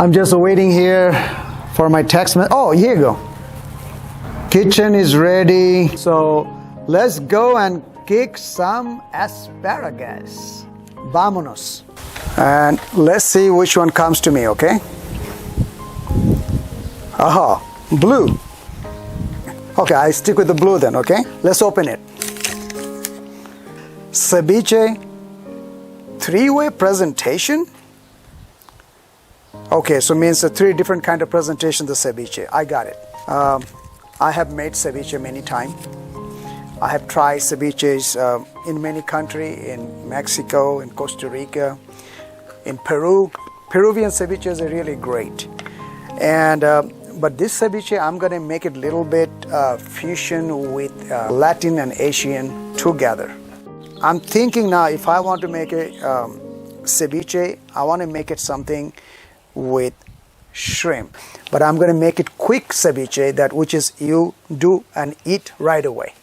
I'm just waiting here for my text message. Oh, here you go. Kitchen is ready. So let's go and kick some asparagus. Vámonos. And let's see which one comes to me, okay? Aha, blue. Okay, I stick with the blue then, okay? Let's open it. Ceviche, three-way presentation. Okay, so it means 3 different kind of presentation of ceviche. I got it. I have made ceviche many times. I have tried ceviches in many countries, in Mexico, in Costa Rica, in Peru. Peruvian ceviches are really great. And but this ceviche, I'm gonna make it a little bit fusion with Latin and Asian together. I'm thinking now, if I want to make a ceviche, I want to make it something with shrimp, but I'm going to make it quick ceviche, that which is you do and eat right away.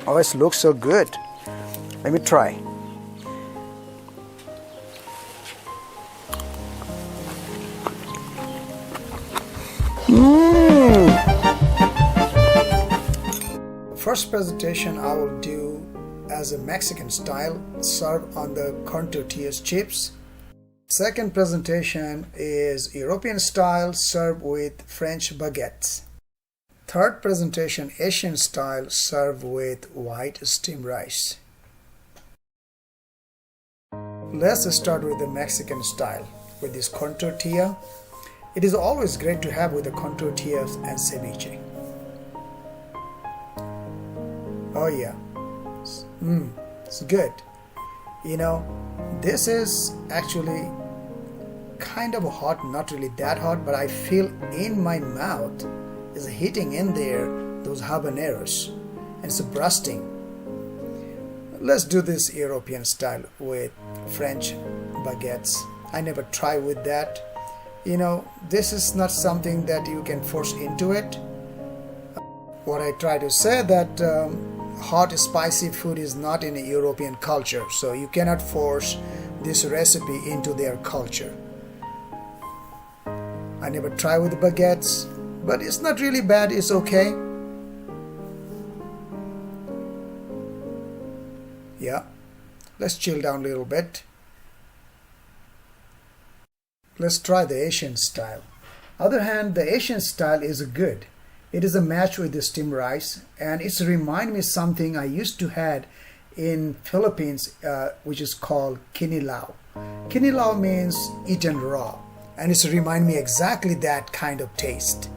Oh, it looks so good. Let me try. First presentation I will do as a Mexican style, serve on the corn tortillas chips. Second presentation is European style, served with French baguettes. Third presentation, Asian style, served with white steamed rice. Let's start with the Mexican style with this corn tortilla. It is always great to have with the corn tortillas and ceviche. Oh yeah, it's good. You know, this is actually kind of hot, not really that hot, but I feel in my mouth is hitting in there those habaneros and it's bursting. Let's do this European style with French baguettes. I never try with that. You know, this is not something that you can force into it. What I try to say that hot spicy food is not in a European culture, so you cannot force this recipe into their culture. I never try with the baguettes, but it's not really bad, it's okay. Yeah, let's chill down a little bit. Let's try the Asian style. Other hand, the Asian style is good. It is a match with the steamed rice, and it's remind me something I used to had in Philippines, which is called kinilaw. Kinilaw means eaten raw, and it's remind me exactly that kind of taste.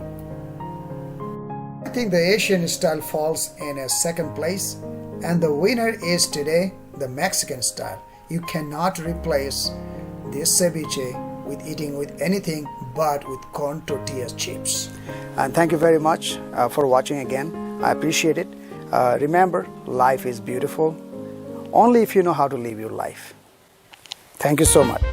I think the Asian style falls in a second place, and the winner is today the Mexican style. You cannot replace this ceviche with eating with anything but with corn tortillas chips. And thank you very much for watching again. I appreciate it. Remember, life is beautiful only if you know how to live your life. Thank you so much.